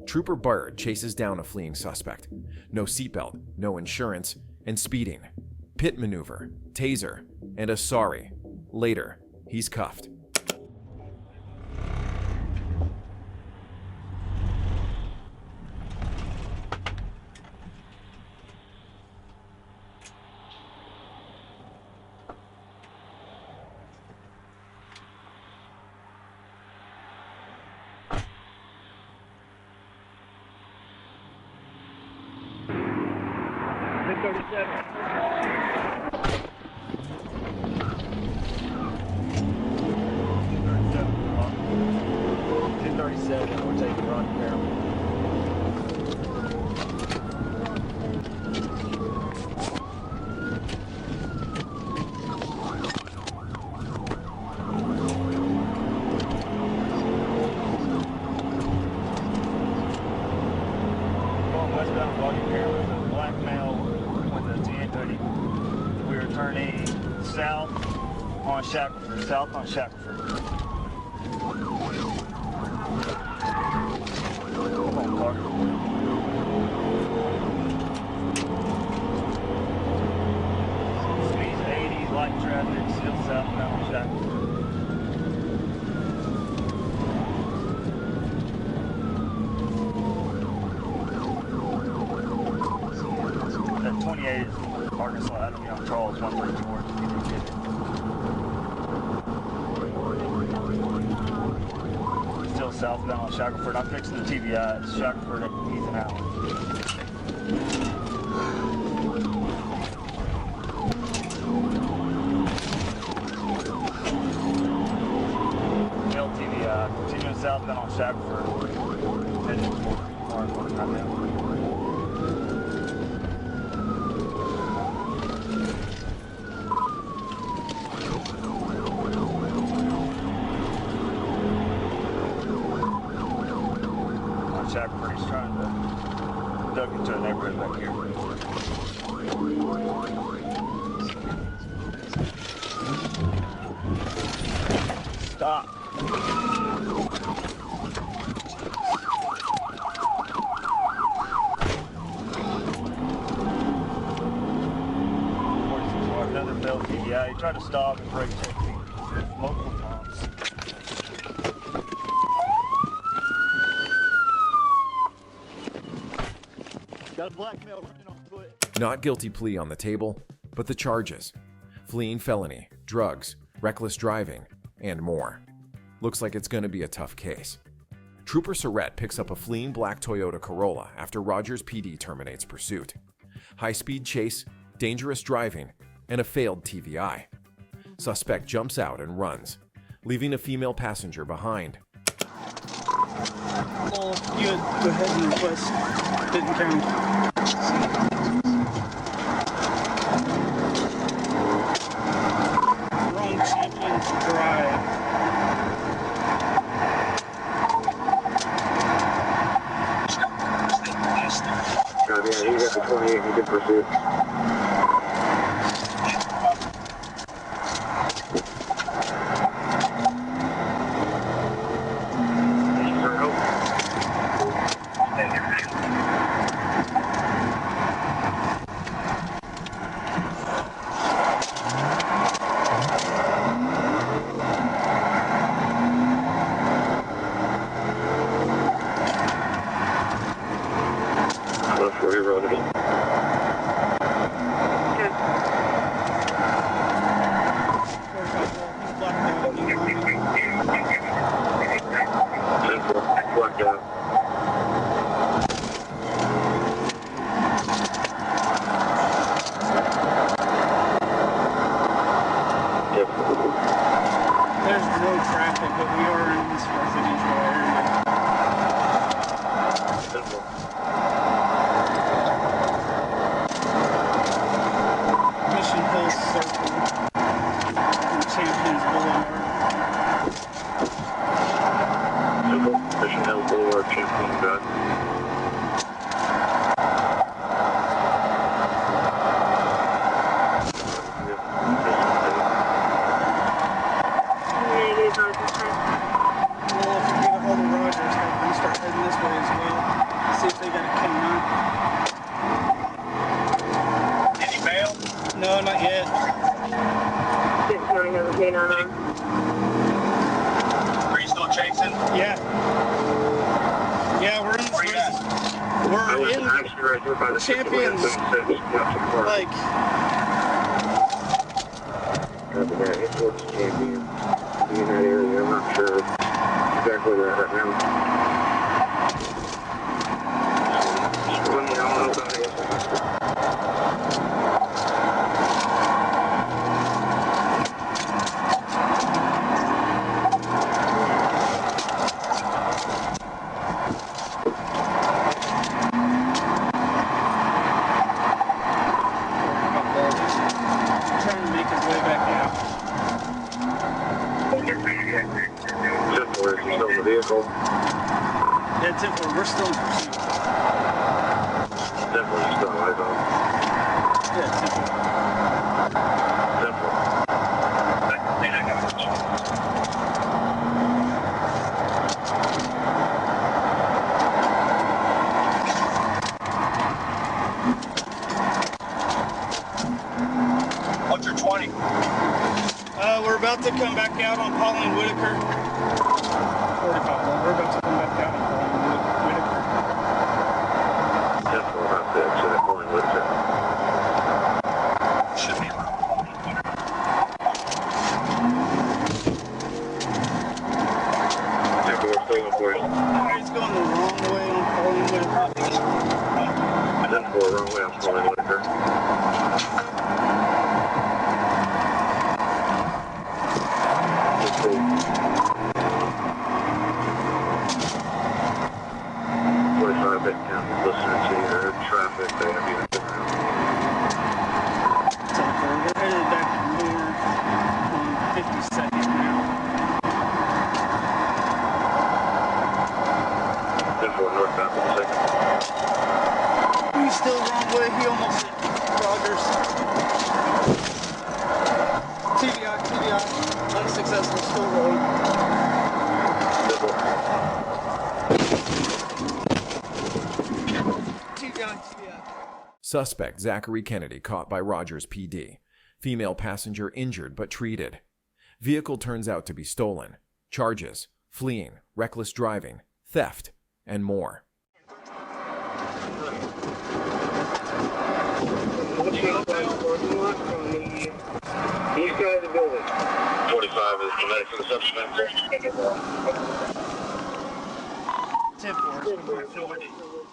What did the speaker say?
Trooper Byrd chases down a fleeing suspect. No seatbelt, no insurance, and speeding. Pit maneuver, taser, and a sorry. Later, he's cuffed. We're taking run here. Westbound volume here with a black male with a tan hoodie. We were turning south on Shackelford. Come on, car. Speed 80, light traffic, still southbound on Shackelford. That 28 is Arkansas Avenue on Charles, 134. Still southbound on Shackelford. I'm fixing the TBI. It's Shackelford and Ethan Allen. LTVI. Continuing southbound on Shackelford. Heading for Orange right now. Shackelford, he's trying to duck into a neighborhood back here. Stop. Another failed TBI. He tried to stop and brake check me multiple times. Got a black male running on foot. Not guilty plea on the table, but the charges: fleeing felony, drugs, reckless driving, and more. Looks like it's going to be a tough case. Trooper Surrette picks up a fleeing black Toyota Corolla after Rogers PD terminates pursuit. High-speed chase, dangerous driving, and a failed TVI. Suspect jumps out and runs, leaving a female passenger behind. Well, you go ahead and request didn't count. Wrong champion to drive. Yeah, you got the 28 in good pursuit. There's no traffic, but we are in this residential area. Mission Hill Circle and Champions Boulevard. Mission Hill Boulevard, Champions Boulevard. Canine on. Are you still chasing? Yeah. Yeah, we're in this race. We're in champions. Like, Yeah, it's what's champion. Be in that area. I'm not sure exactly where right now. When you don't know about it. trying to make his way back out. Simple, is he still in the vehicle? Yeah, Temple, we're still in pursuit. Simple, he's still alive on. Yeah, Temple. Simple. What's your 20? We're about to come back out on Pauline Whitaker. 45. We're about to come back out on Pauline Whitaker. Simple about that, so they're pulling with it. Should be around. Simple, we're still in for you. He's going the wrong way on Pauline Whitaker. Simple, wrong way on Pauline Whitaker. Listening to your traffic, they have you around. Temple, we're headed back north on 52nd now. Simple, northbound for the second. He's still the wrong way. He almost hit Rogers. TBI. Unsuccessful, still rolling. Simple. Suspect 𝗪𝗂𝗏𝗪𝗃 caught by Rogers PD. Female passenger injured but treated. Vehicle turns out to be stolen. Charges: fleeing, reckless driving, theft, and more. What's your parking lot from the east side of the building? 45 is the medic for the suspect. 10-4.